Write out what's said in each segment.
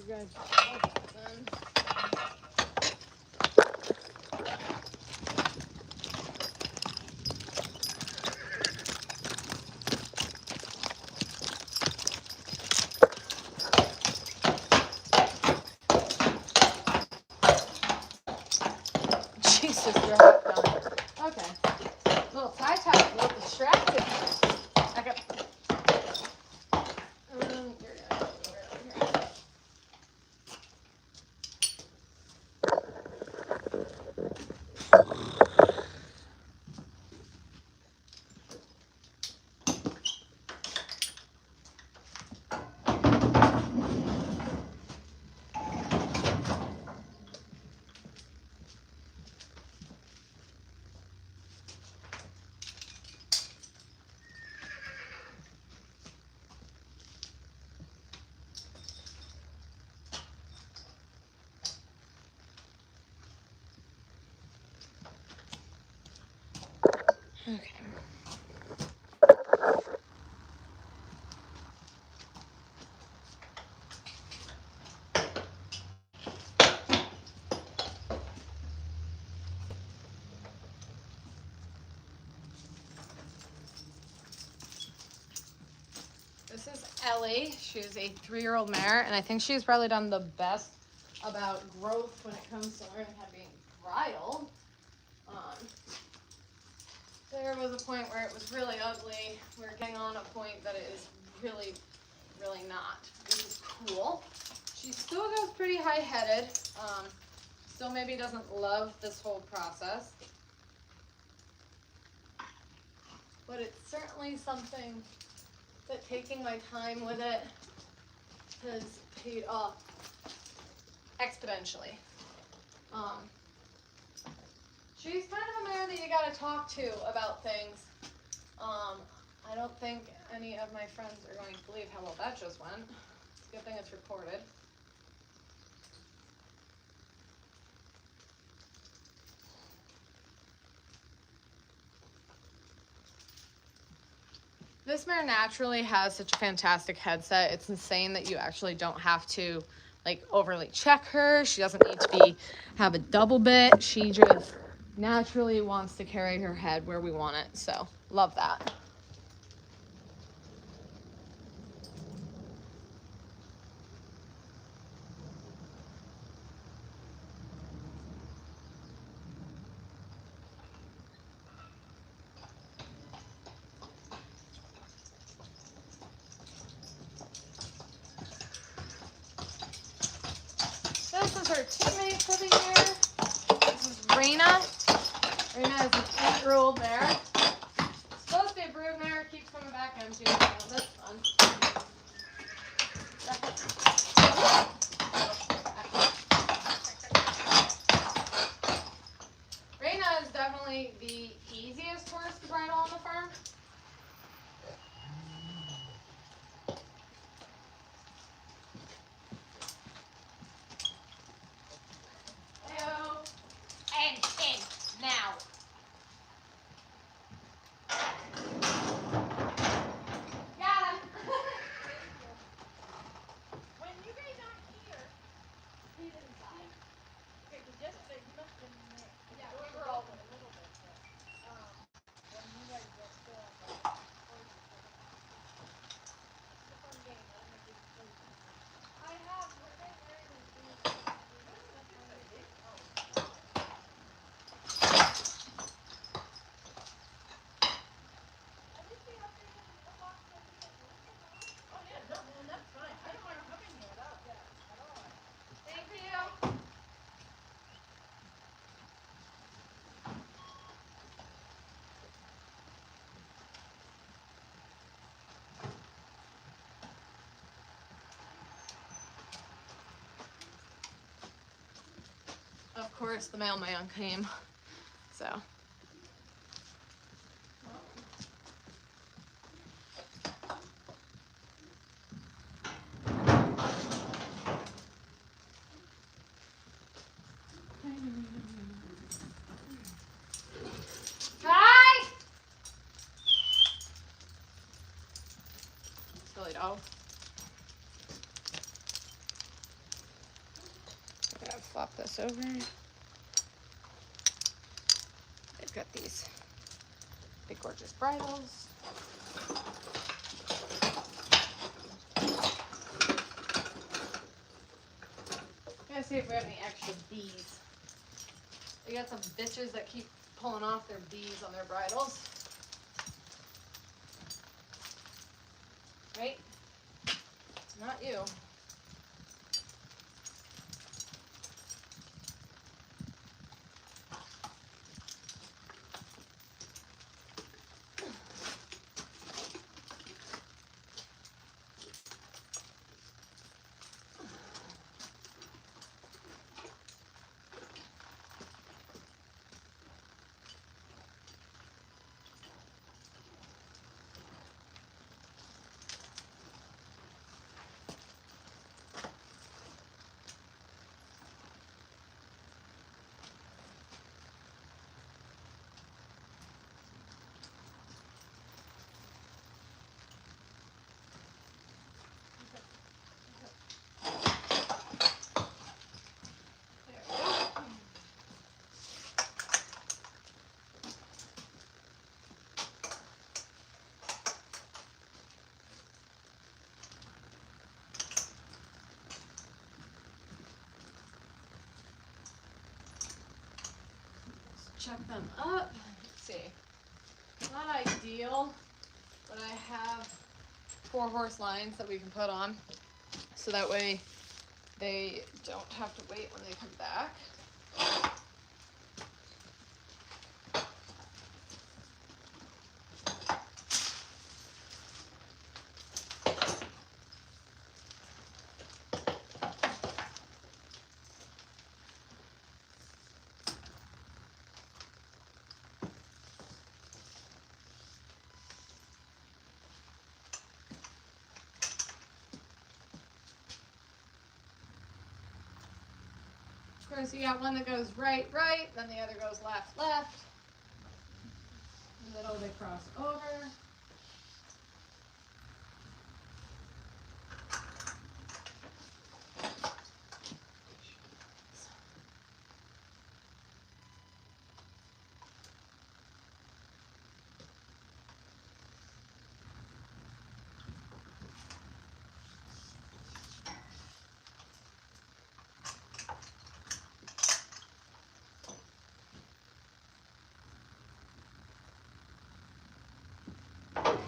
you guys then. Jesus, you're hot done. Okay. Little tie-tie, a little distracted. Back up. You're gonna go over here. Okay. This is Ellie. She's a 3-year-old mare, and I think she's probably done the best about growth when it comes to learning how to be bridled. There was a point where it was really ugly. We're getting on a point that it is really, really not. This is cool. She still goes pretty high-headed. Still maybe doesn't love this whole process. But it's certainly something that taking my time with it has paid off exponentially. She's kind of a mare that you gotta talk to about things. I don't think any of my friends are going to believe how well that just went. It's a good thing it's recorded. This mare naturally has such a fantastic headset. It's insane that you actually don't have to like overly check her. She doesn't need to have a double bit. She just naturally wants to carry her head where we want it. So love that. This is her teammate for the year. This is Raina. Raina is an 8-year-old mare. Supposed to be a brood mare, keeps coming back empty. So that's fun. Raina is definitely the easiest horse to bridle on the farm. Heyo. And now. Got him. When you guys aren't here, he's inside. Okay, because yesterday he must have been there. Yeah, we were all a little bit there. When you guys were still on the horses. It's a fun game. I don't know if you can play with me. I have. We're going to learn and do. Oh yeah, no, man, that's fine. I don't mind coming here at all. Yeah, at all. Thank you. Of course, the mailman came, so. Hi! Silly dog. swap this over. They've got these big gorgeous bridles. Let's see if we have any extra bees. We got some bitches that keep pulling off their bees on their bridles. Right? Not you. Check them up. Let's see. Not ideal, but I have 4 horse lines that we can put on, so that way they don't have to wait when they come back. Of course, you got one that goes right, right, then the other goes left, left. In the middle, they cross over.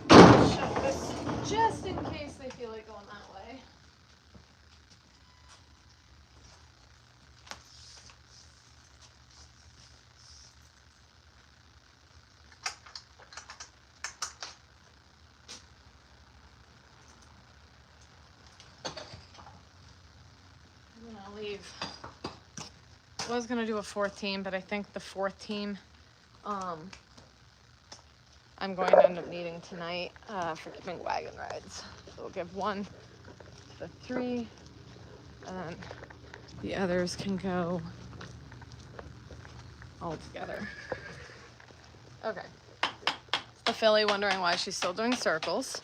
Shove this just in case they feel like going that way. I'm gonna leave. I was gonna do a 4th team, but I think the 4th team, I'm going to end up needing tonight for giving wagon rides. So we'll give one to the 3, and then the others can go all together. Okay. The filly wondering why she's still doing circles.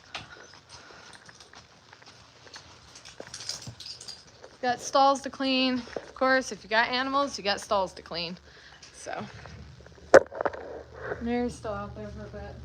Got stalls to clean. Of course, if you got animals, you got stalls to clean. So, Mare's still out there for a bit.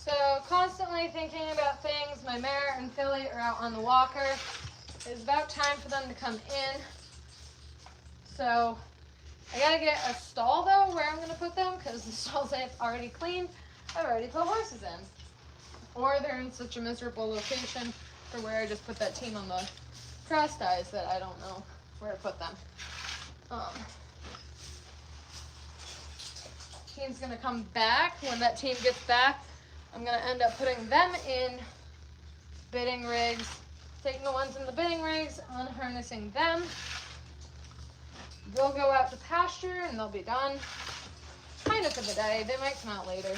So constantly thinking about things. My Mare and Philly are out on the walker. It's about time for them to come in. So I gotta get a stall though where I'm gonna put them, because the stalls I've already cleaned, I've already put horses in. Or they're in such a miserable location for where I just put that team on the cross ties that I don't know where to put them. Team's gonna come back. When that team gets back, I'm gonna end up putting them in bidding rigs, taking the ones in the bidding rigs, unharnessing them. They'll go out to pasture and they'll be done. Kind of for the day. They might come out later.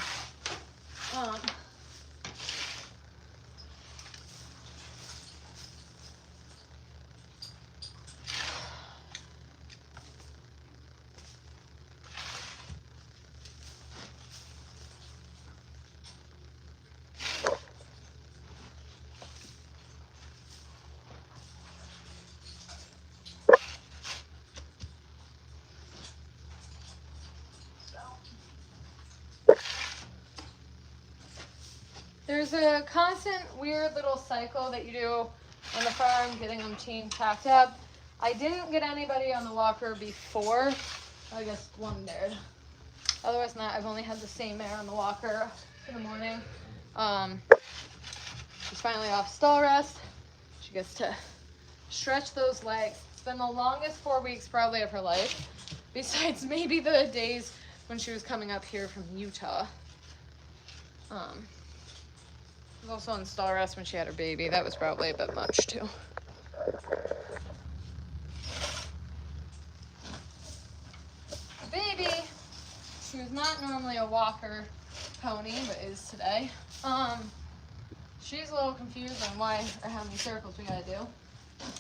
There's a constant weird little cycle that you do on the farm, getting them team tacked up. I didn't get anybody on the walker before. I guess one dared. Otherwise not, I've only had the same mare on the walker in the morning. She's finally off stall rest. She gets to stretch those legs. It's been the longest 4 weeks probably of her life, besides maybe the days when she was coming up here from Utah. Was also on stall rest when she had her baby. That was probably a bit much too. Baby, she was not normally a walker pony, but is today. She's a little confused on why or how many circles we gotta do.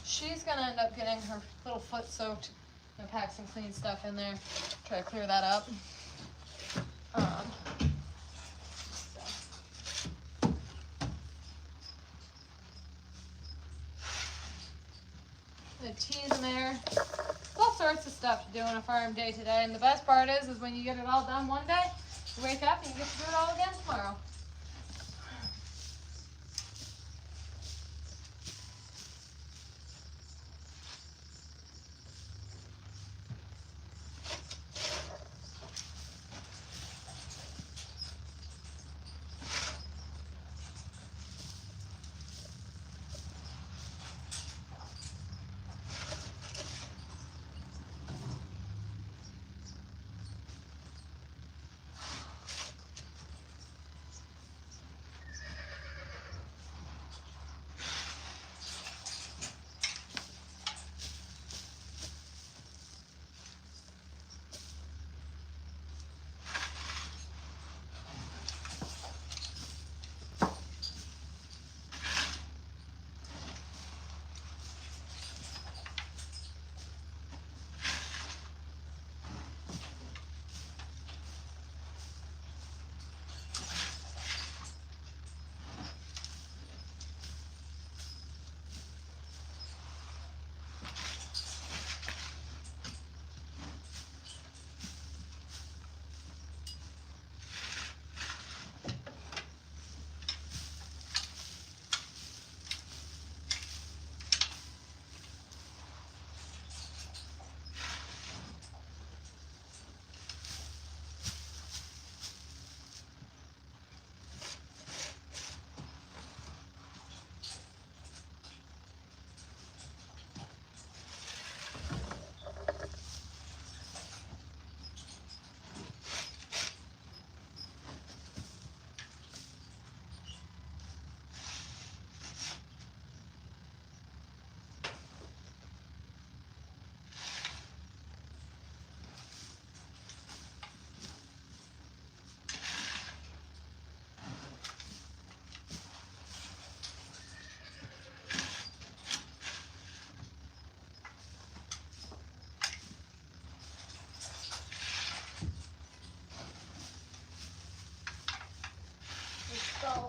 She's gonna end up getting her little foot soaked. I'm gonna pack some clean stuff in there, try to clear that up. The teas in there. All sorts of stuff to do on a farm day to day. And the best part is when you get it all done one day, you wake up and you get to do it all again tomorrow.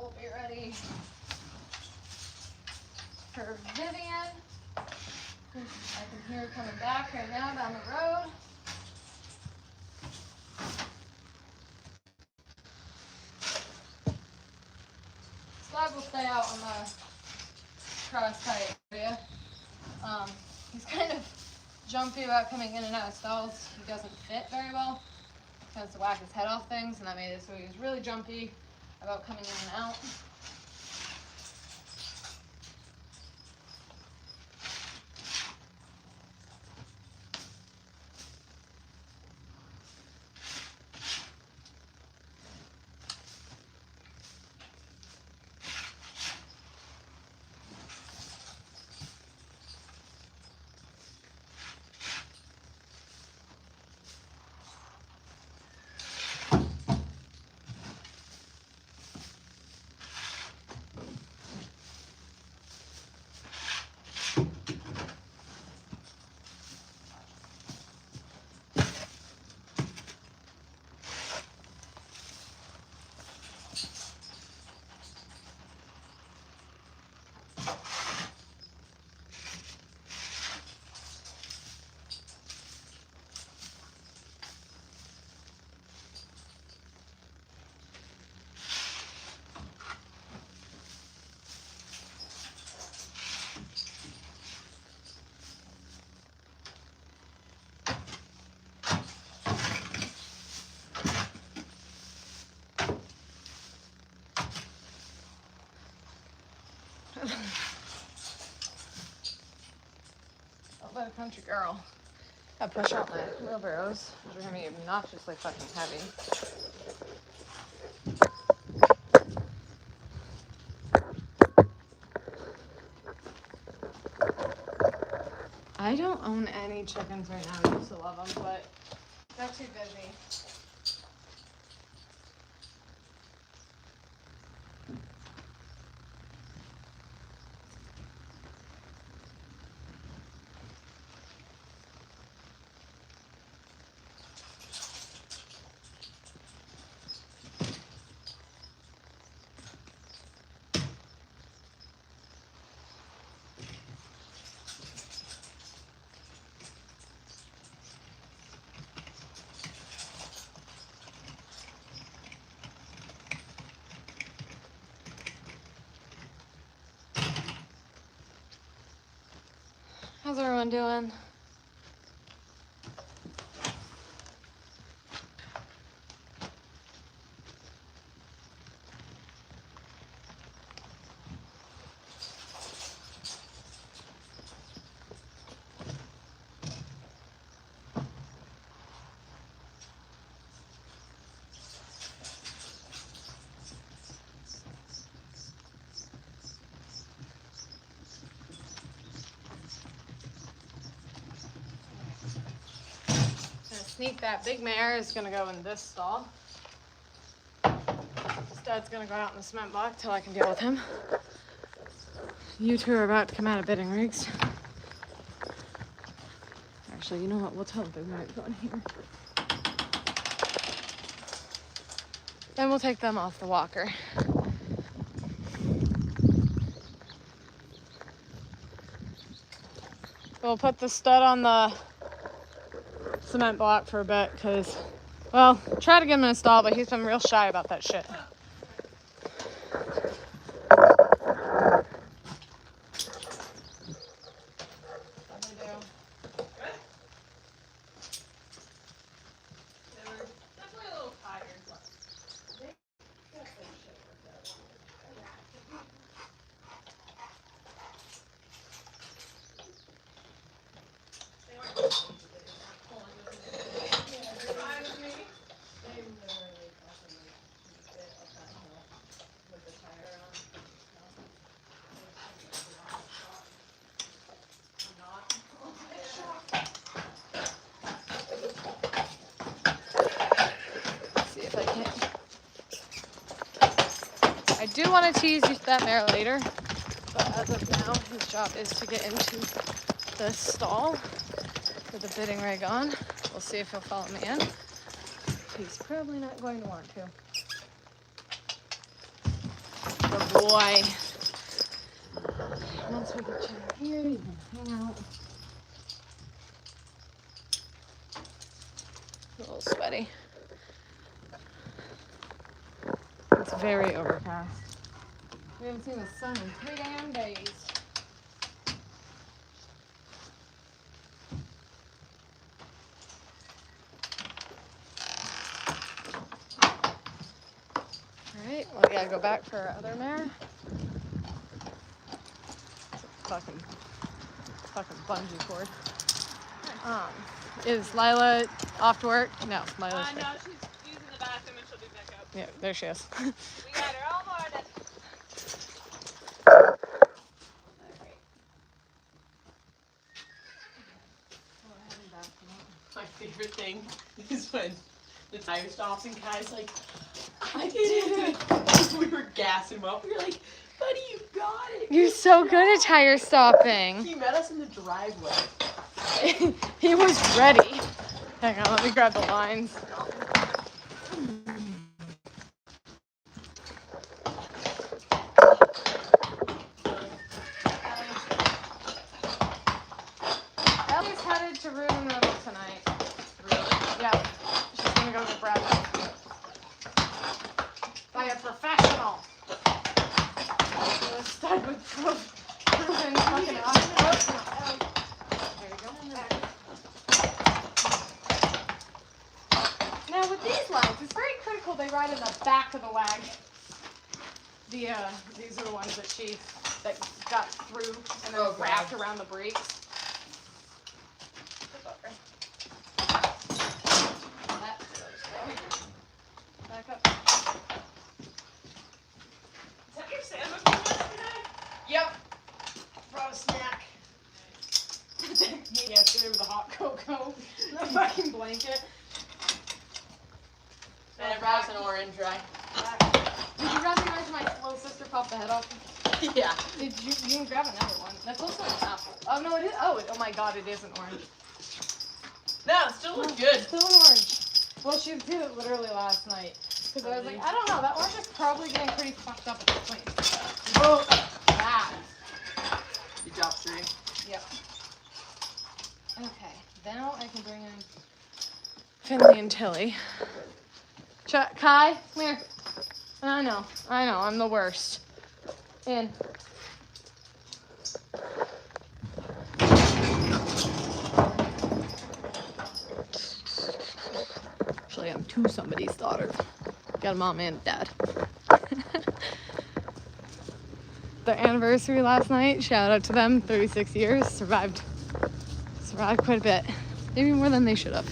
Will be ready for Vivian. I can hear her coming back right now down the road. Slug will stay out on the cross-tie area. He's kind of jumpy about coming in and out of stalls. He doesn't fit very well. He tends to whack his head off things, and that made it so he was really jumpy about coming in and out. a country girl. I push out my wheelbarrows, which are gonna be obnoxiously fucking heavy. I don't own any chickens right now. I used to love them, but they're too busy. How's everyone doing? Sneak that big mare is gonna go in this stall. Stud's gonna go out in the cement block till I can deal with him. You two are about to come out of bidding rigs. Actually, you know what? We'll tell the big mare to go in here. Then we'll take them off the walker. We'll put the stud on the cement block for a bit because, well, try to get him in a stall, but he's been real shy about that shit. I do want to tease that mare later, but as of now, his job is to get into the stall with the bidding rig on. We'll see if he'll follow me in. He's probably not going to want to. Good boy. Once we get you in here, you can hang out. A little sweaty. It's very overcast. We haven't seen the sun in 3 damn days. Alright, well, we gotta go back for our other mare. It's a fucking bungee cord. Is Lila off to work? No, Lila's no, she's using the bathroom and she'll be back up. Yeah, there she is. We got her all morning. My favorite thing is when the tire stops and Kai's like, I did it. We were gassing him up. We were like, buddy, you got it. You're so good at tire stopping. He met us in the driveway. He was ready. Hang on, let me grab the lines. Ellie's headed to Room tonight. Yeah, she's gonna go get breakfast. By a professional. The stud with proven fucking awesome. There you go. Now with these lines, it's very critical they ride in the back of the wagon. These are the ones that got through and then wrapped around the brakes. coat, the fucking blanket. And it wraps an orange, right? Did you recognize my little sister popped the head off? Yeah. Did you can grab another one. That's also an apple. Oh no, it is. Oh my god, it is an orange. No, it still looks good. Still an orange. Well, she did it literally last night. Because I was like, I don't know, that orange is probably getting pretty fucked up at this point. Oh, that. You dropped 3. Yep. Okay, now I can bring in Finley and Tilly. Kai, come here. I know, I'm the worst. In. Actually, I'm to somebody's daughter. Got a mom and a dad. Their anniversary last night, shout out to them, 36 years, survived quite a bit. Maybe more than they should have.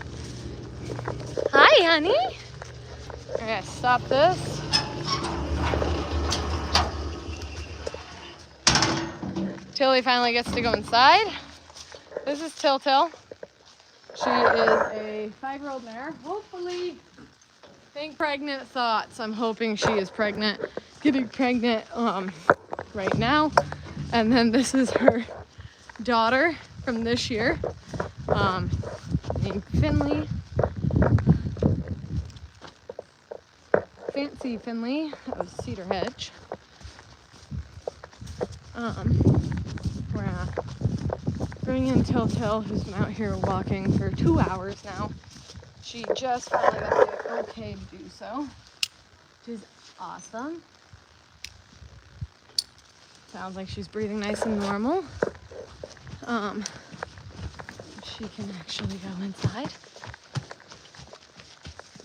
Hi, honey. Okay, stop this. Tilly finally gets to go inside. This is Till. She is a 5-year-old mare. Hopefully, think pregnant thoughts. I'm hoping she is pregnant. Getting pregnant right now. And then this is her daughter from this year, named Finley. Fancy Finley of Cedar Hedge. We're gonna bring in Till, who's been out here walking for 2 hours now. She just finally got the okay to do so, which is awesome. Sounds like she's breathing nice and normal. She can actually go inside.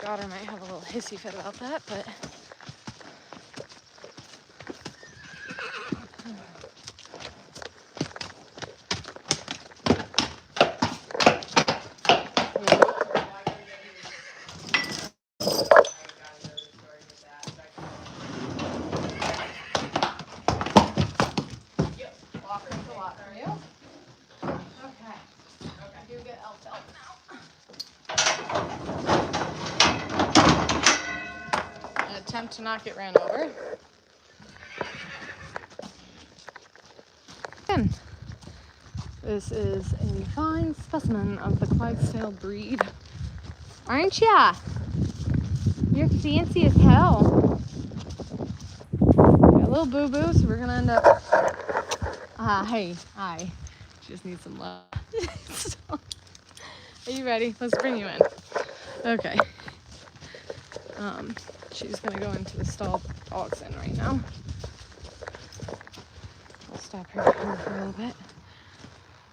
Daughter might have a little hissy fit about that, but to not get ran over. And this is a fine specimen of the Clydesdale breed. Aren't ya? You're fancy as hell. Got a little boo-boo, so we're gonna end up... Hey, hi. She just needs some love. So, are you ready? Let's bring you in. Okay. She's gonna go into the stall dog's in right now. I'll stop her for a little bit.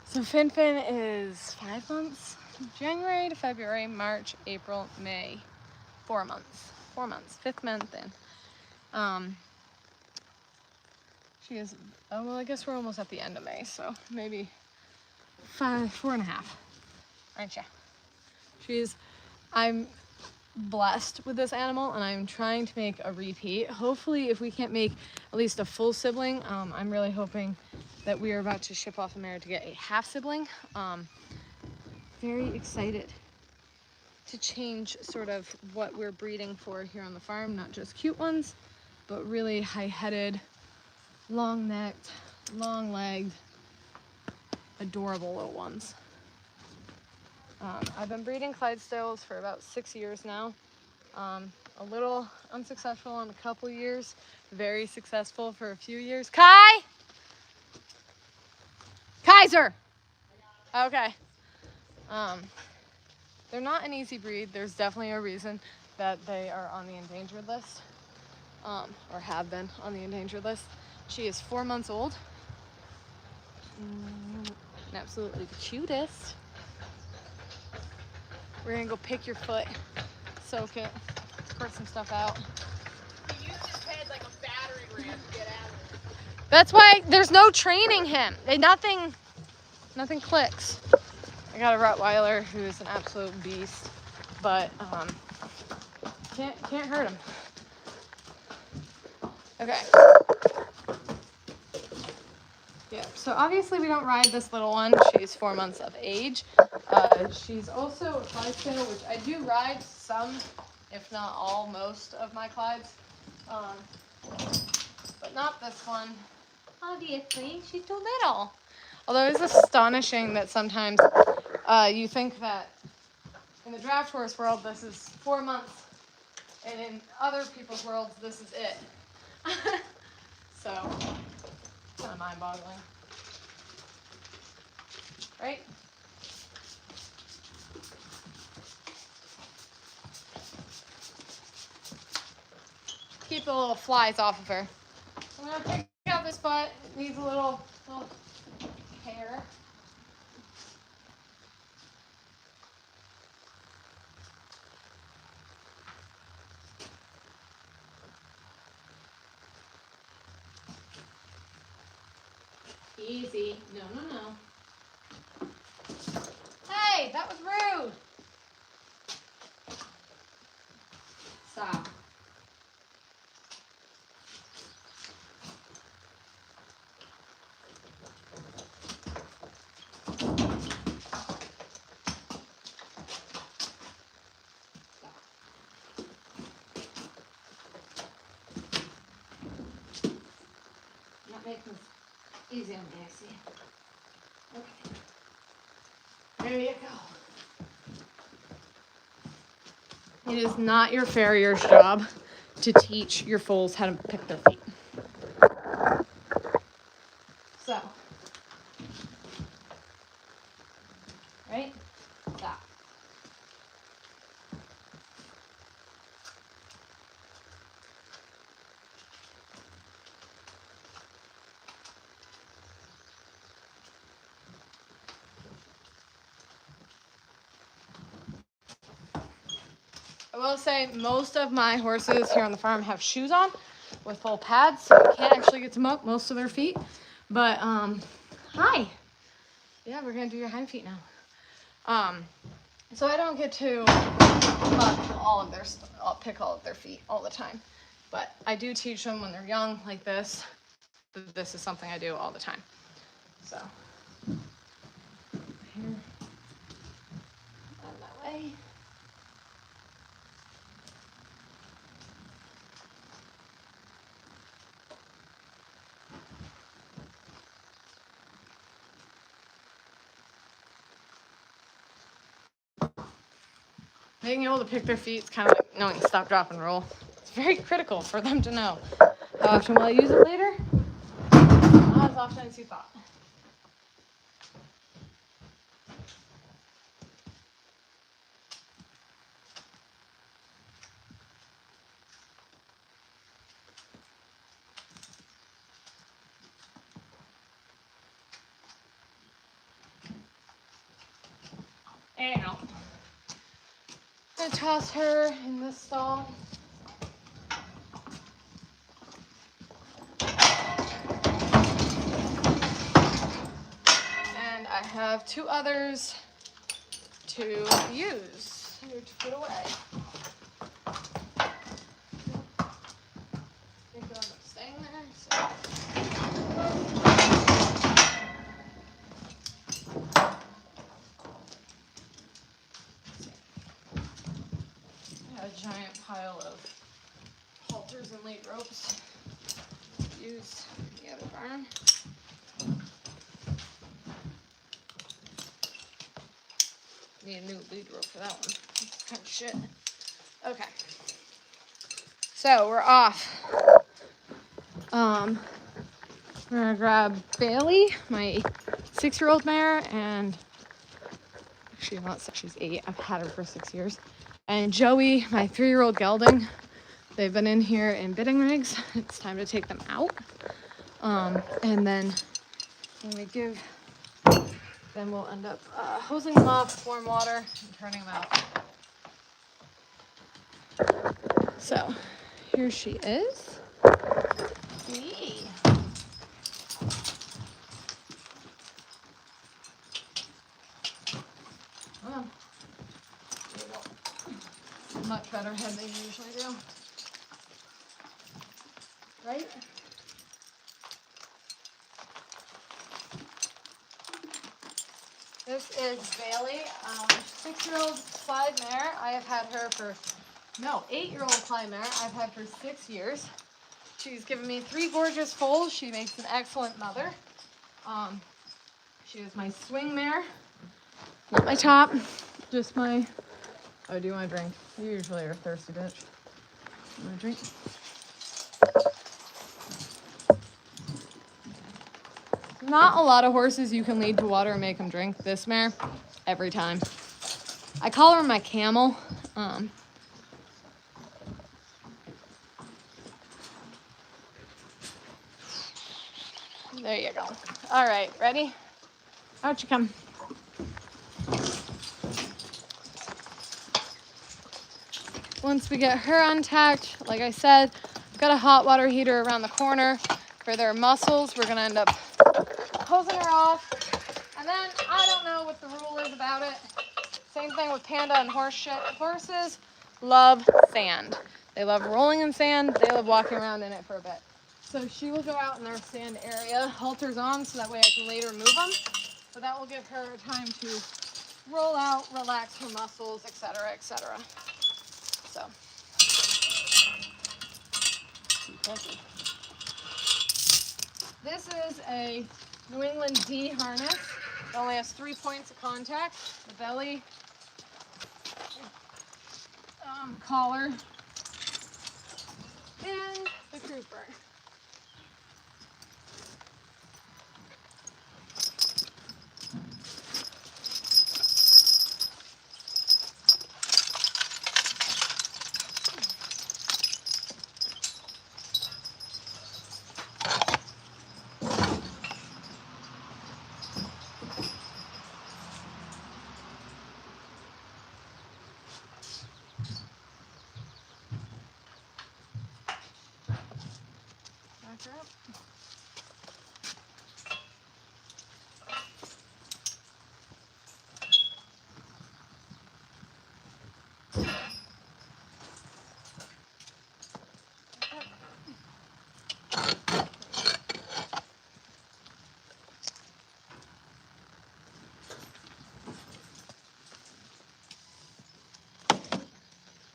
So Fin is 5 months. January to February, March, April, May. 4 months. 4 months. 5th month in. She is, oh well, I guess we're almost at the end of May, so maybe 4.5. Aren't ya? I'm blessed with this animal, and I'm trying to make a repeat. Hopefully, if we can't make at least a full sibling, I'm really hoping that we are about to ship off a mare to get a half sibling. Very excited to change sort of what we're breeding for here on the farm, not just cute ones, but really high-headed, long-necked, long-legged, adorable little ones. I've been breeding Clydesdales for about 6 years now. A little unsuccessful in a couple years, very successful for a few years. Kaiser! Okay. They're not an easy breed. There's definitely a reason that they are on the endangered list, or have been on the endangered list. She is 4 months old. And absolutely the cutest. We're gonna go pick your foot, soak it, squirt some stuff out. He used his head like a battering ram to get out of it. That's why there's no training him. Nothing clicks. I got a Rottweiler who's an absolute beast, but can't hurt him. Okay. Yeah, so obviously we don't ride this little one. She's 4 months of age. She's also a Clydesdale, which I do ride some, if not all, most of my Clydes. But not this one. Obviously, she's too little. Although it's astonishing that sometimes you think that in the draft horse world, this is 4 months, and in other people's worlds, this is it. So, kind of mind-boggling. Right? Keep the little flies off of her. I'm gonna pick out this butt. It needs a little hair. Easy. No, no, no. Hey, that was rude. Stop. Not making this easy on Daisy. Okay. There you go. It is not your farrier's job to teach your foals how to pick their feet. So, right? Stop. I will say most of my horses here on the farm have shoes on with full pads, so you can't actually get to milk most of their feet. But, hi. Yeah, we're gonna do your hind feet now. So I don't get to pick all of their feet all the time. But I do teach them when they're young like this. This is something I do all the time. So, here, on that way. Being able to pick their feet is kind of like knowing stop, drop, and roll. It's very critical for them to know. How often will I use it later? Not as often as you thought. Anyhow, I'm gonna toss her in this stall. And I have 2 others to use or to put away. I think they'll end up staying there. So. A giant pile of halters and lead ropes to use in the other barn. Need a new lead rope for that one. It's kind of shit. Okay. So we're off. We're gonna grab Bailey, my 6-year-old mare, and actually not 6, she's 8. I've had her for 6 years. And Joey, my 3-year-old gelding. They've been in here in bitting rigs. It's time to take them out. And then when we give, then we'll end up hosing them off with warm water and turning them out. So here she is. Yee. Oh, much better head than you usually do. Right? This is Bailey, 6-year-old Clyde Mare. I have had her for, no, 8-year-old Clyde Mare. I've had for 6 years. She's given me 3 gorgeous foals. She makes an excellent mother. She is my swing mare. Not my top, just my, oh, do you want a drink? You usually are a thirsty bitch. You want a drink? Not a lot of horses you can lead to water and make them drink. This mare, every time. I call her my camel. There you go. All right, ready? Out you come. Once we get her untacked, like I said, I've got a hot water heater around the corner for their muscles. We're gonna end up hosing her off. And then, I don't know what the rule is about it. Same thing with panda and horse shit. Horses love sand. They love rolling in sand. They love walking around in it for a bit. So she will go out in our sand area, halters on, so that way I can later move them. But that will give her time to roll out, relax her muscles, etc., etc. So. This is a New England D harness. It only has 3 points of contact: the belly, collar, and the crooper. Back her up.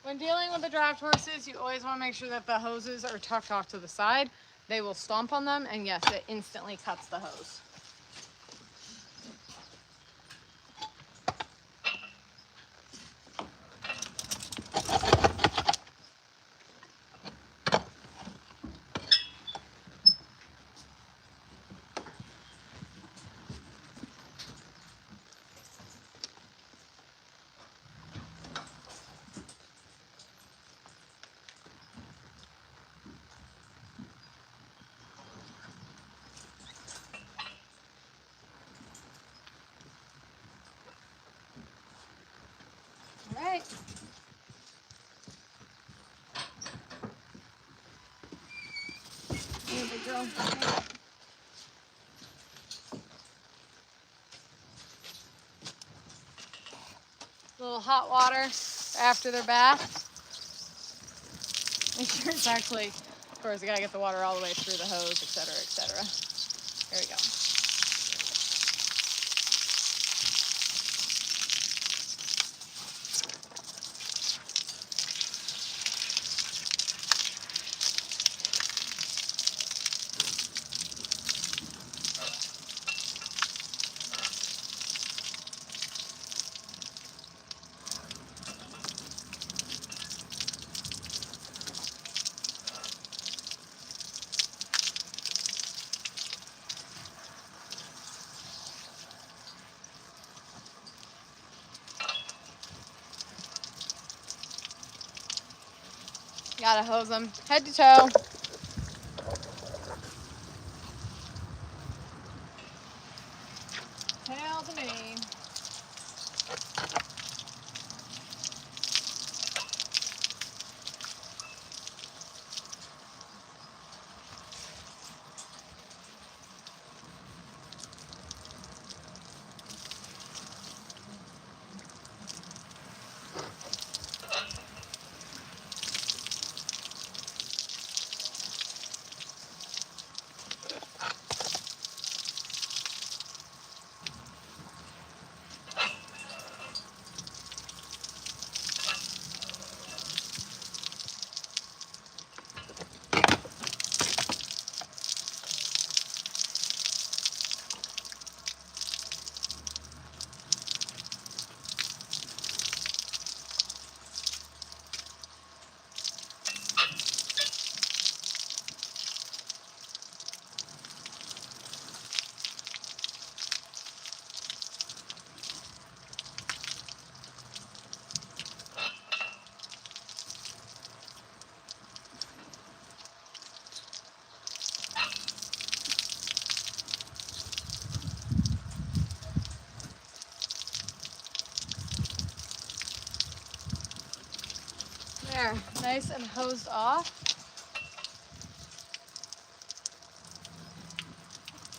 When dealing with the draft horses, you always want to make sure that the hoses are tucked off to the side. They will stomp on them, and yes, it instantly cuts the hose. All right. Here, big girl. A little hot water after their bath. Make sure it's actually, of course, you gotta get the water all the way through the hose, etc., etc. There we go. Gotta hose them head to toe. Tail to mane. There, nice and hosed off.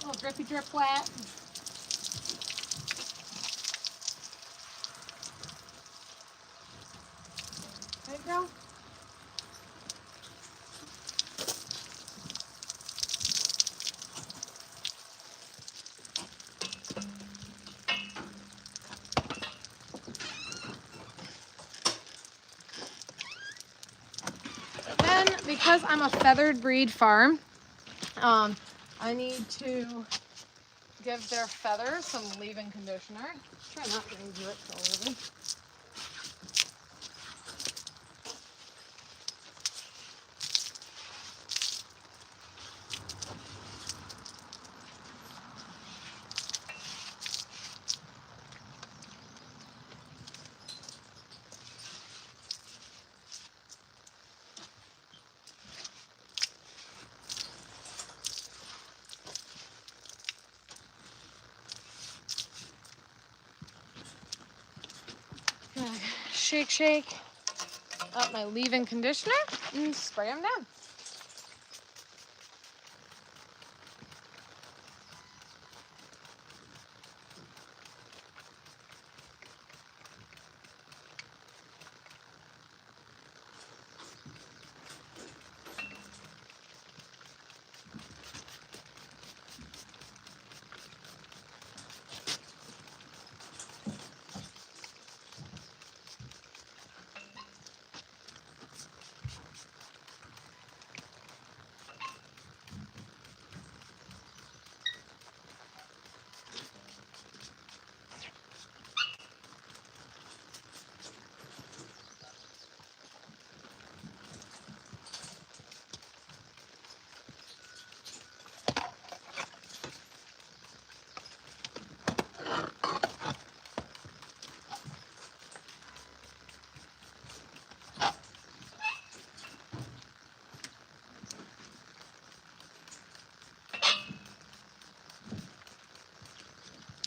Oh, drippy drip wet. There you go. Then, because I'm a feathered breed farm, I need to give their feathers some leave-in conditioner. Try not getting dripped all over. Shake up my leave-in conditioner and spray them down.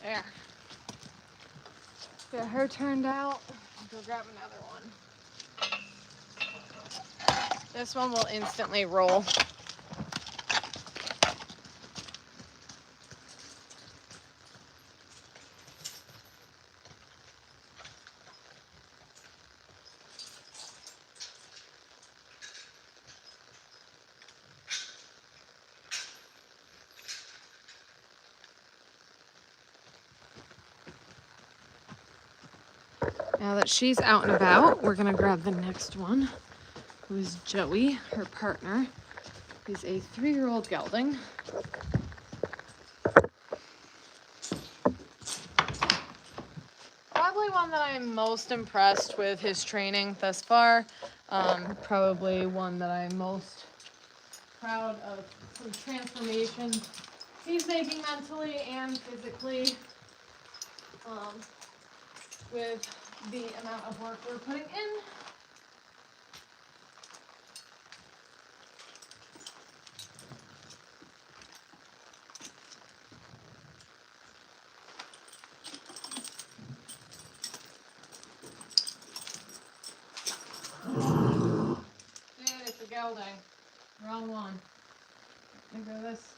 There. Get her turned out. Go grab another one. This one will instantly roll. Now that she's out and about, we're gonna grab the next one, who is Joey, her partner. He's a 3-year-old gelding. Probably one that I'm most impressed with his training thus far. Probably one that I'm most proud of some transformation he's making mentally and physically with the amount of work we're putting in. Dude, it's a gelding. Wrong one. Let me go this.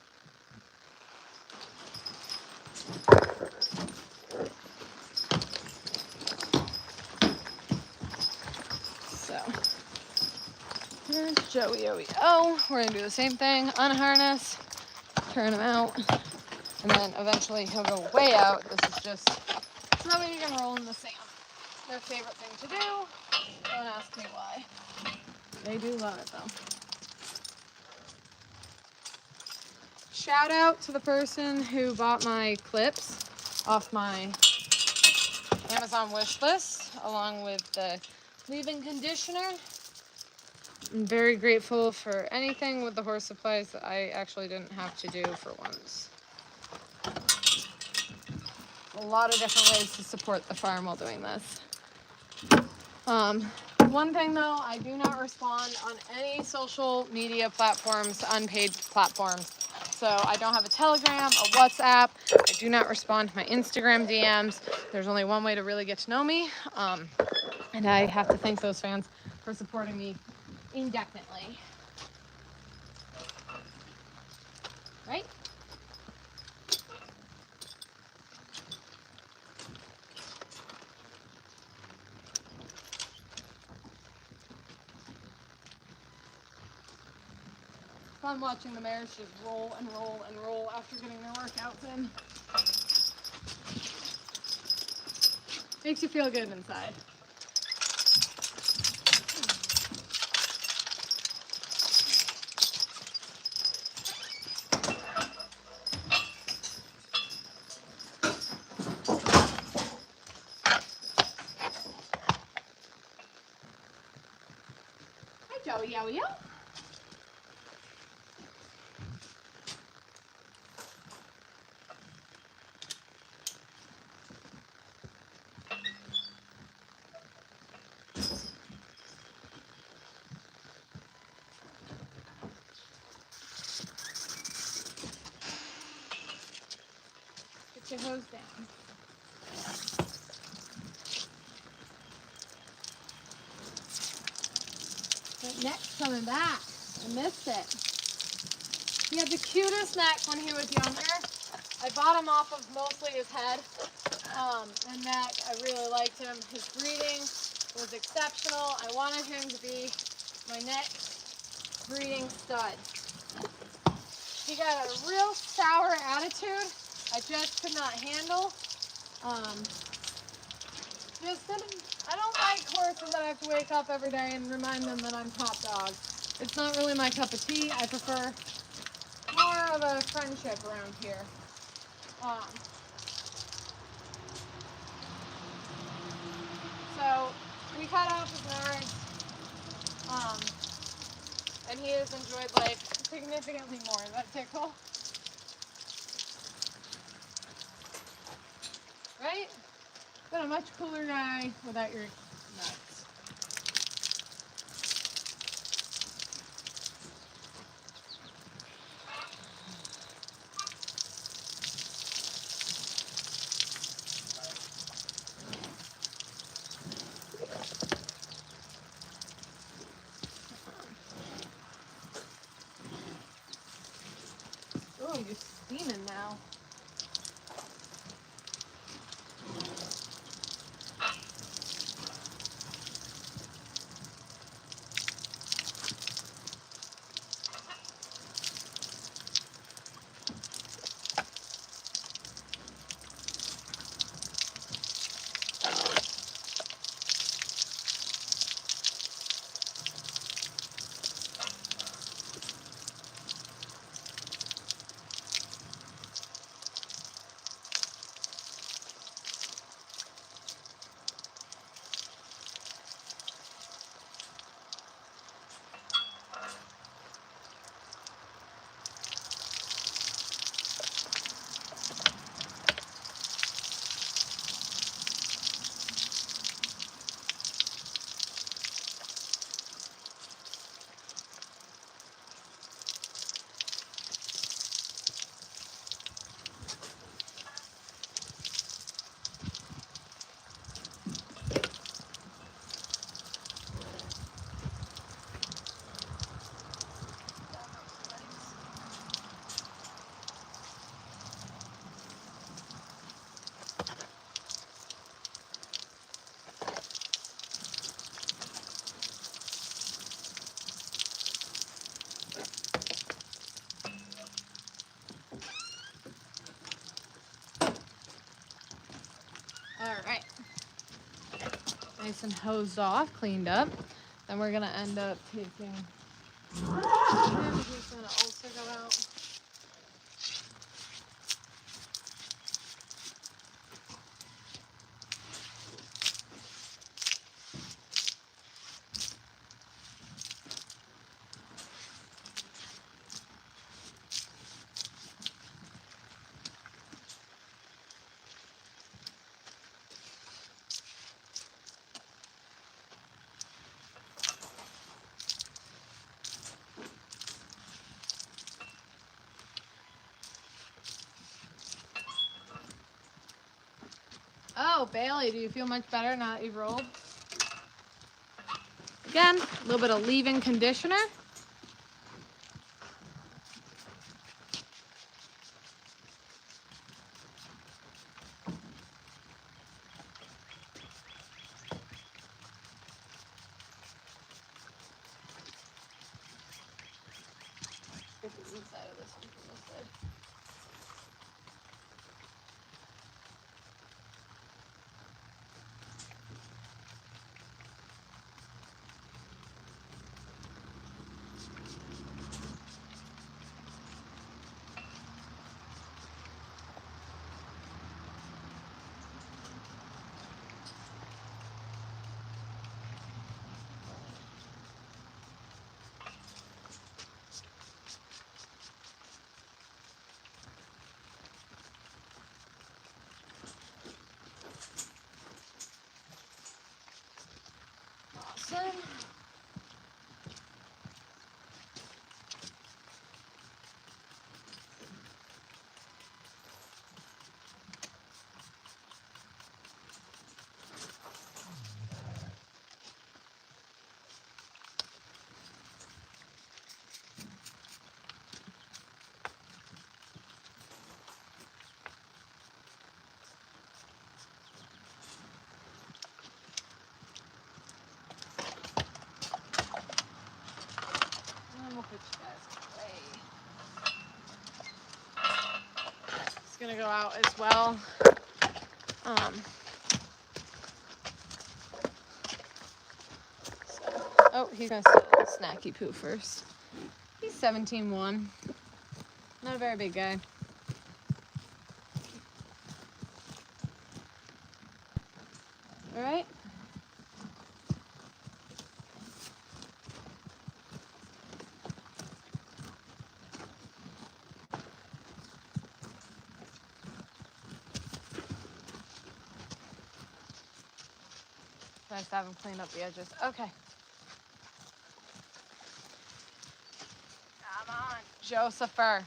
So, here's Joey OEO. We're gonna do the same thing. Unharness, turn him out, and then eventually he'll go way out. This is just so that way you can roll in the sand. Their favorite thing to do. Don't ask me why. They do love it though. Shout out to the person who bought my clips off my Amazon wish list, along with the leave-in conditioner. I'm very grateful for anything with the horse supplies that I actually didn't have to do for once. A lot of different ways to support the farm while doing this. One thing though, I do not respond on any social media platforms, unpaid platforms. So I don't have a Telegram, a WhatsApp. I do not respond to my Instagram DMs. There's only one way to really get to know me. And I have to thank those fans for supporting me indefinitely. Right? Fun watching the mares just roll and roll and roll after getting their workouts in. Makes you feel good inside. Hi, Joey, yowie, yo. Get your hose down. That neck's coming back. I missed it. He had the cutest neck when he was younger. I bought him off of mostly his head and neck. I really liked him. His breeding was exceptional. I wanted him to be my next breeding stud. He got a real sour attitude I just could not handle. I don't like horses that I have to wake up every day and remind them that I'm top dog. It's not really my cup of tea. I prefer more of a friendship around here. So we cut off his nards, and he has enjoyed life significantly more. Does that tickle? Right? Been a much cooler guy without your nuts. Oh, you're steaming now. Alright. Nice and hosed off, cleaned up. Then we're gonna end up taking him. He's gonna also go out. Oh, Bailey, do you feel much better now that you've rolled? Again, a little bit of leave-in conditioner. Get the inside of this one from this side. Awesome. We'll put you guys away. It's gonna go out as well. Oh, he's gonna steal a little snacky poo first. He's 17-1. Not a very big guy. All right. Nice to have him clean up the edges. Okay. Come on, Josepher.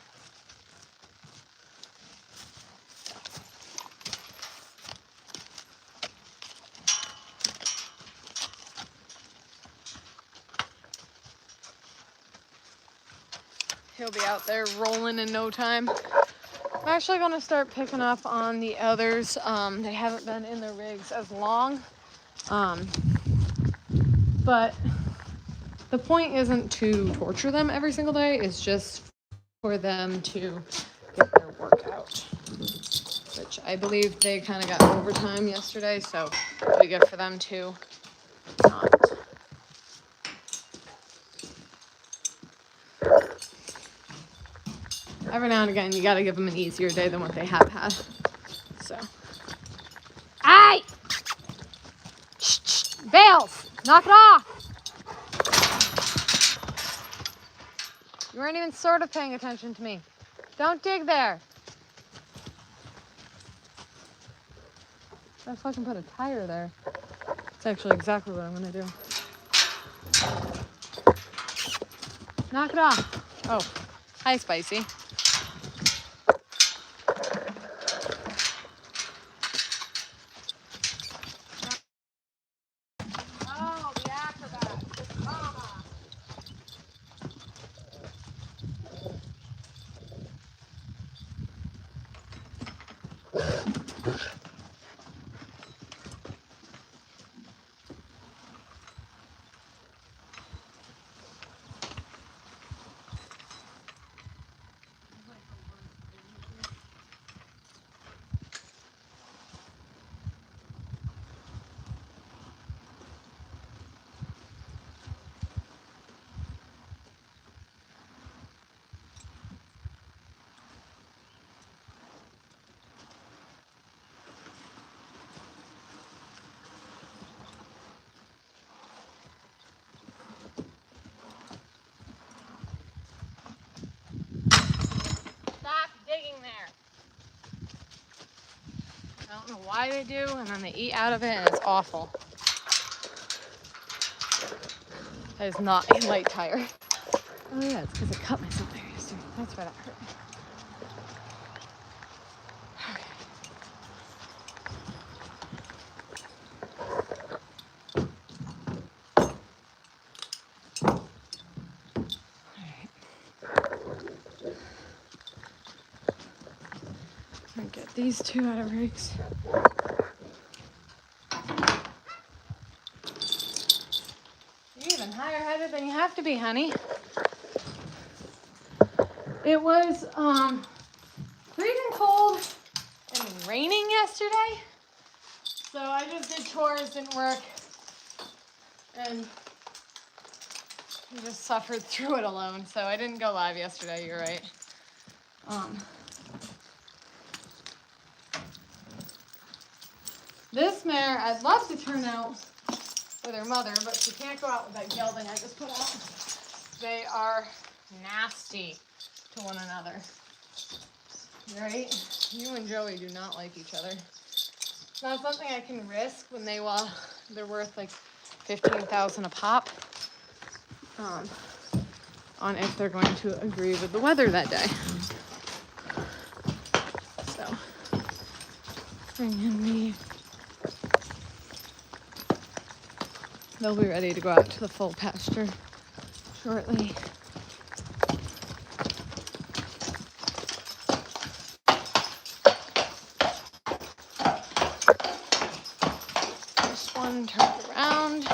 He'll be out there rolling in no time. I'm actually going to start picking up on the others. They haven't been in the rigs as long. But the point isn't to torture them every single day. It's just for them to get their workout, which I believe they kind of got overtime yesterday, so it'll be good for them to not. Every now and again, you got to give them an easier day than what they have had. So, aye! Shh, shh. Bales, knock it off! You weren't even sort of paying attention to me. Don't dig there. I fucking put a tire there. That's actually exactly what I'm gonna do. Knock it off. Oh, hi, Spicy. Oh, the acrobat. It's mama. I don't know why they do, and then they eat out of it, and it's awful. That is not a light tire. Oh yeah, it's because I cut myself there yesterday. That's why that hurt me. these two out of rakes. You're even higher headed than you have to be, honey. It was freezing cold and raining yesterday. So I just did chores, didn't work, and I just suffered through it alone. So I didn't go live yesterday, you're right. This mare, I'd love to turn out with her mother, but she can't go out with that gelding I just put out. They are nasty to one another. Right? You and Joey do not like each other. It's not something I can risk when they're worth like $15,000 a pop. On if they're going to agree with the weather that day. So, bring in me. They'll be ready to go out to the full pasture shortly. First one turned around.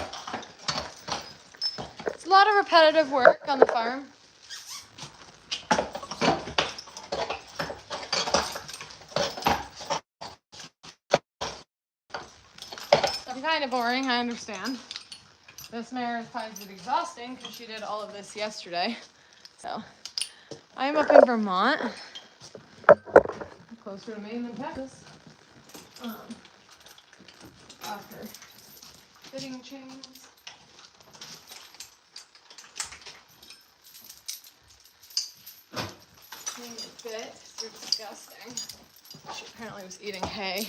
It's a lot of repetitive work on the farm. I'm kind of boring, I understand. This mare finds it exhausting because she did all of this yesterday. So, I'm up in Vermont, closer to Maine than Texas. After fitting chains. Being a bit, they're disgusting. She apparently was eating hay.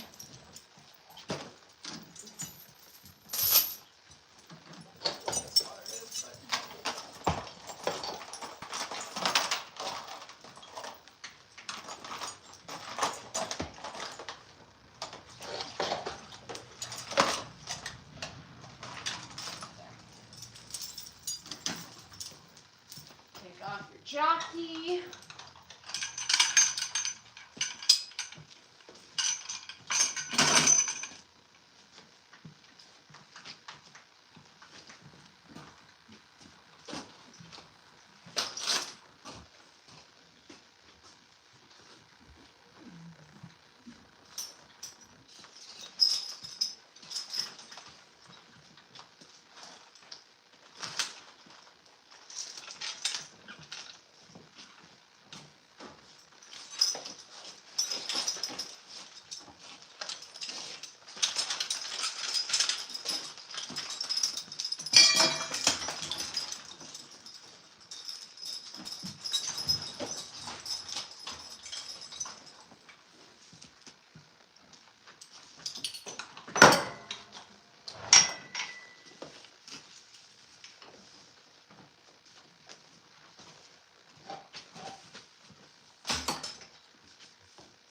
Take off your jockey.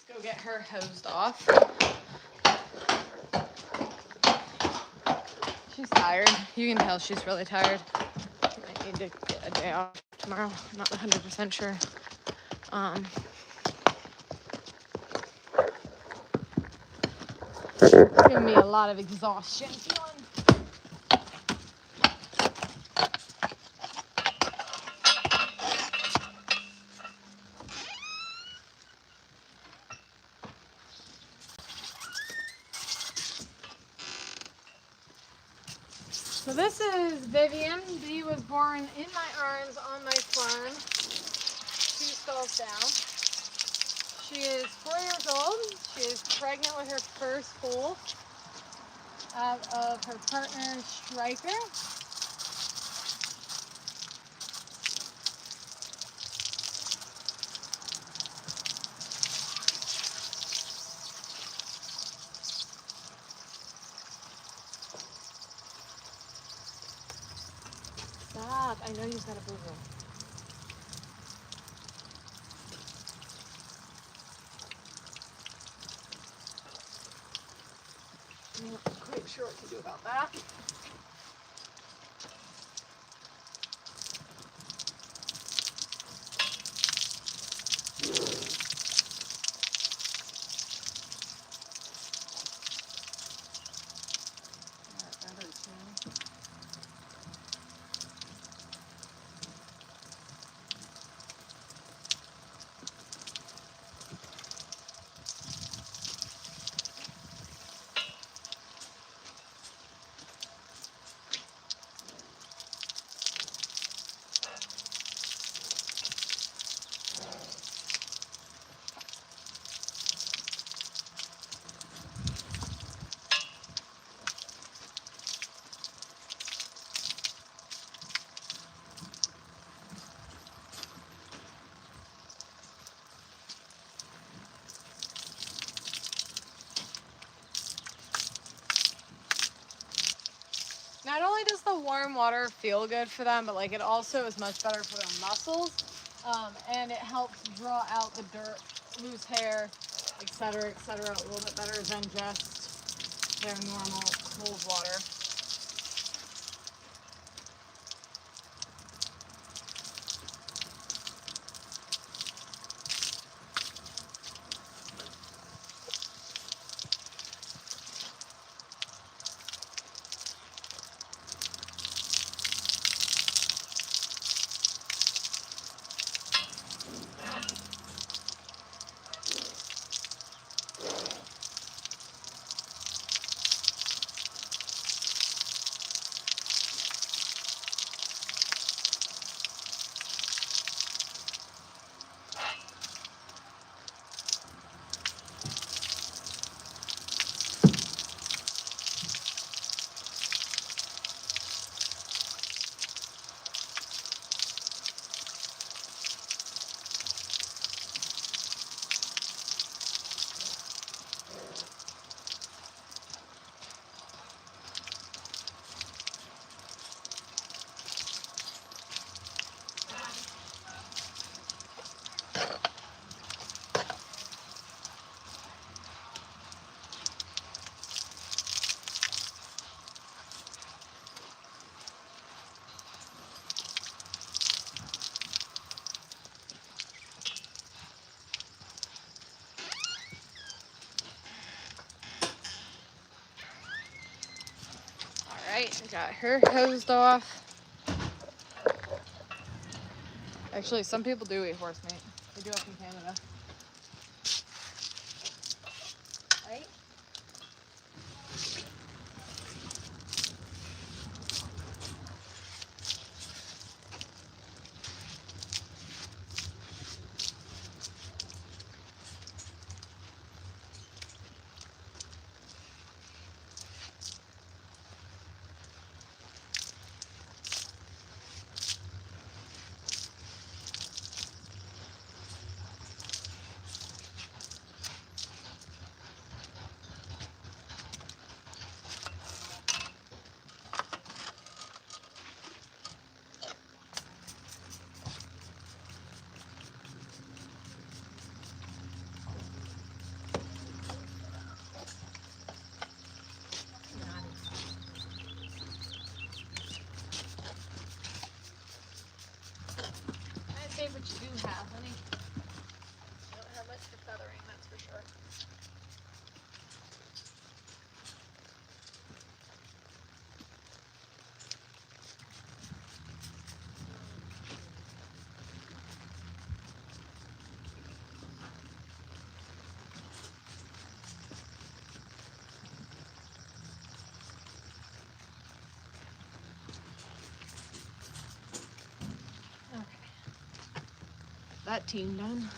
Go get her hosed off. She's tired. You can tell she's really tired. She might need to get a day off tomorrow. I'm not 100% sure. It's giving me a lot of exhaustion feeling. So this is Vivian. Bee was born in my arms on my farm, 2 stalls down. She is 4 years old. She is pregnant with her first foal out of her partner, Striker. Stop, I know you've got a boo-boo. I'm not quite sure what to do about that. not only does the warm water feel good for them, but like it also is much better for their muscles. And it helps draw out the dirt, loose hair, etc., etc., a little bit better than just their normal cold water. Alright, I got her hosed off. Actually, some people do eat horse meat. They do up in Canada. Right? What you do have, honey. You don't have much for feathering, that's for sure. That team done.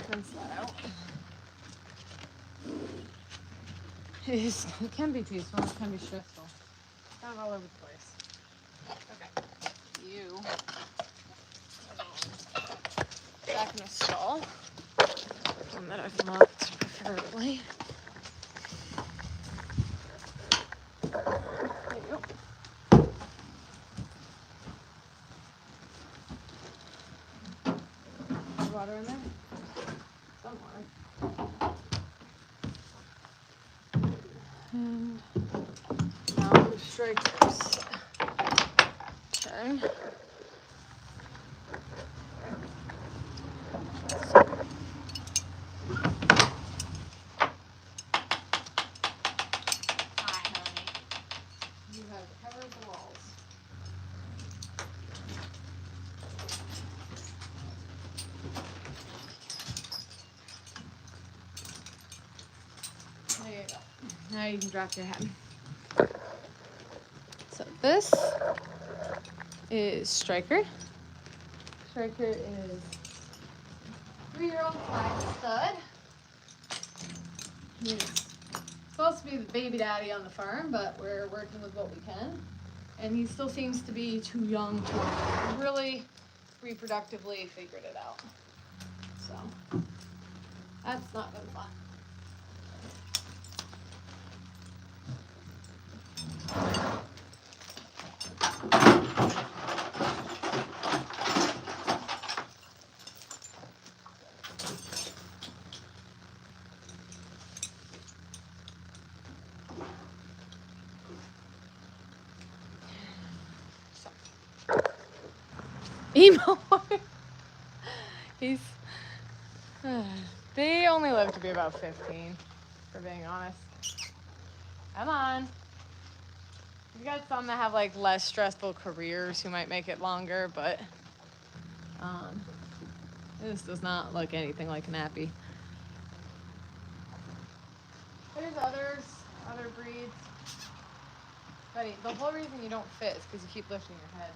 Rinse that out. It can be peaceful, it can be stressful. Kind of all over the place. Okay. You. Back in the stall. One that I've mopped, preferably. There you go. Water in there? Some water. And now the strikers. Turn. Hi, honey. You have covered the walls. There you go. Now you can drop your head. This is Striker. Striker is 3-year-old black stud. He's supposed to be the baby daddy on the farm, but we're working with what we can. And he still seems to be too young to really reproductively figure it out. So that's not been fun. Emo. He's. They only live to be about 15, for being honest. Come on. You got some that have like less stressful careers who might make it longer, but this does not look anything like a nappy. There's other breeds. Buddy, the whole reason you don't fit is because you keep lifting your head.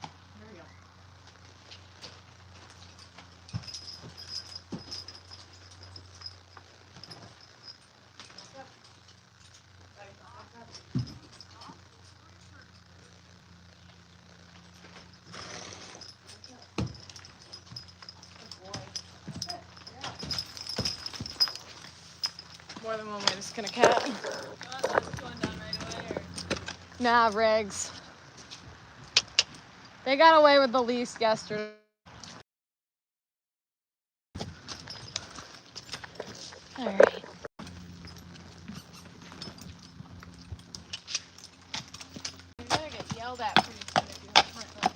There we go. More than one way to skin a cat. You want this going down right away, or? Nah, Riggs. They got away with the least yesterday. All right. You're gonna get yelled at pretty soon if you have front left.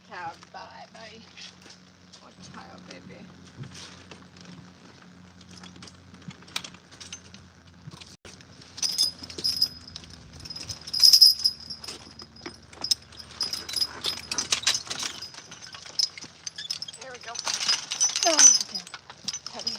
Cow, bye, buddy. What child, baby. There we go. Oh, okay. Heavy.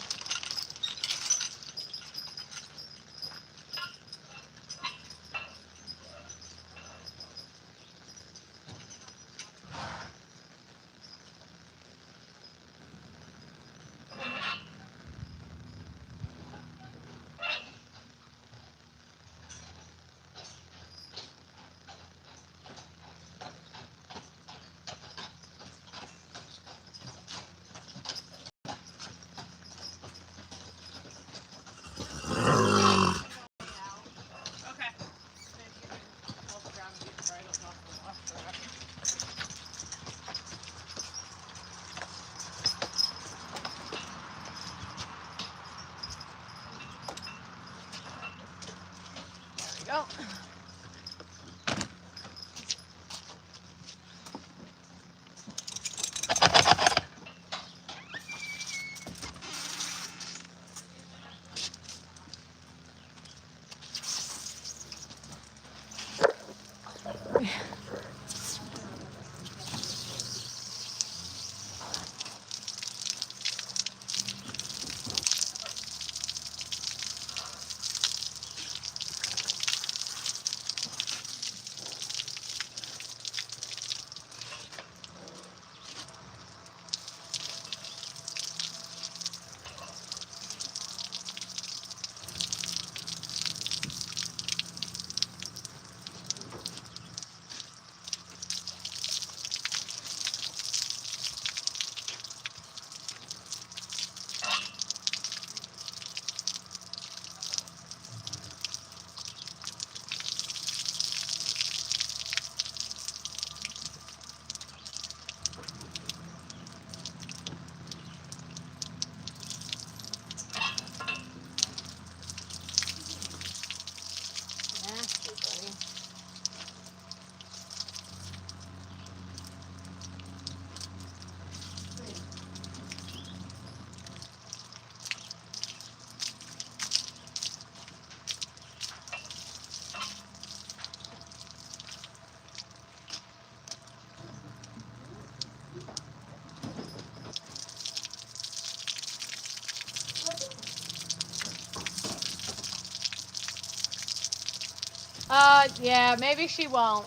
Yeah, maybe she won't.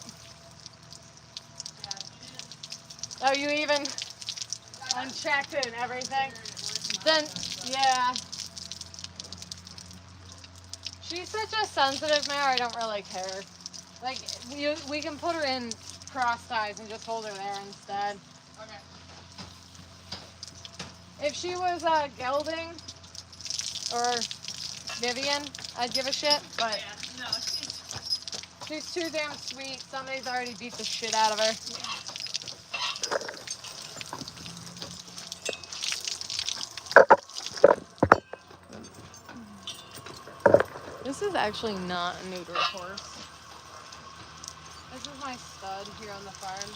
Oh, you even unchecked it and everything? Then, yeah. She's such a sensitive mare, I don't really care. Like, we can put her in cross ties and just hold her there instead. Okay. If she was gelding or Vivian, I'd give a shit, but Yeah, no, she's too damn sweet. Somebody's already beat the shit out of her. This is actually not a neuter horse. This is my stud here on the farm.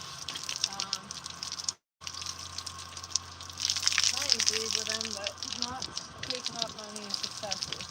Trying to breed with him, but not taking up money successfully.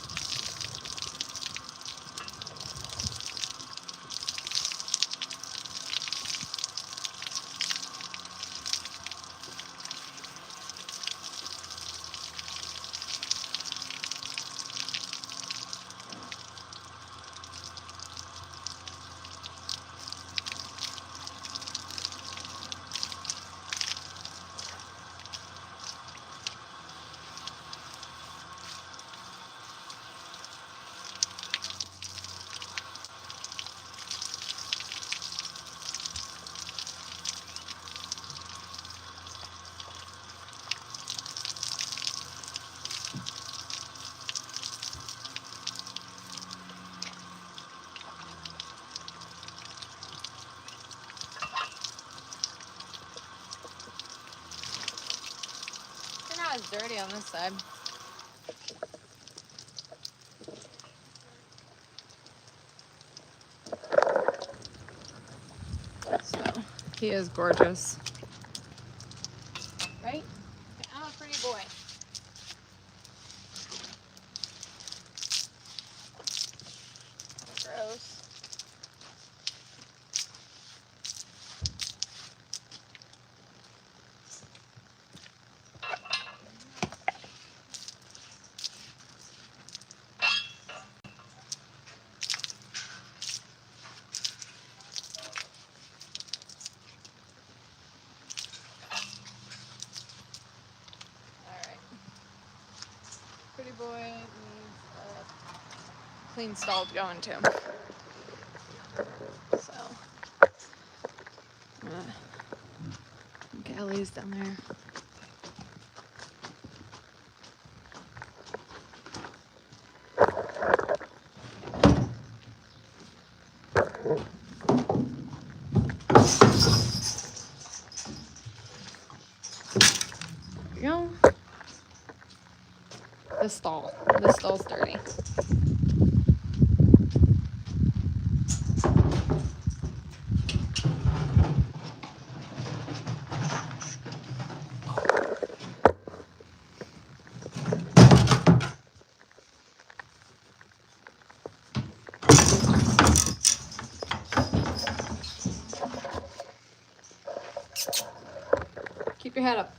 They're not as dirty on this side. So, he is gorgeous. Right? I'm a pretty boy. Gross. Alright. Pretty boy needs a clean stall to go into. So, Ellie's down there. There we go. This stall's dirty. Keep your head up.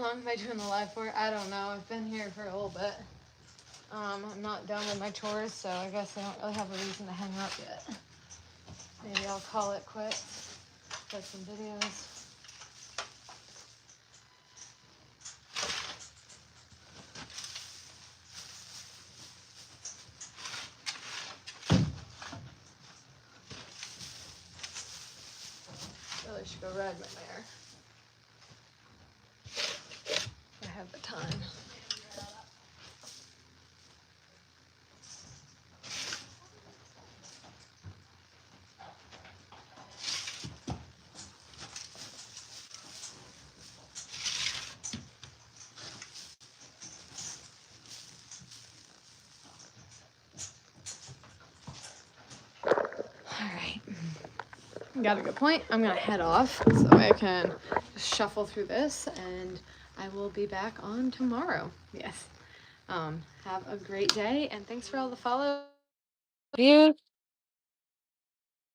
long am I doing the live for? I don't know. I've been here for a little bit. I'm not done with my chores, so I guess I don't really have a reason to hang up yet. Maybe I'll call it quits. Got some videos. Really should go ride my mare. I have the time. Alright. Got a good point. I'm gonna head off so I can just shuffle through this and I will be back on tomorrow. Yes. Have a great day and thanks for all the follow.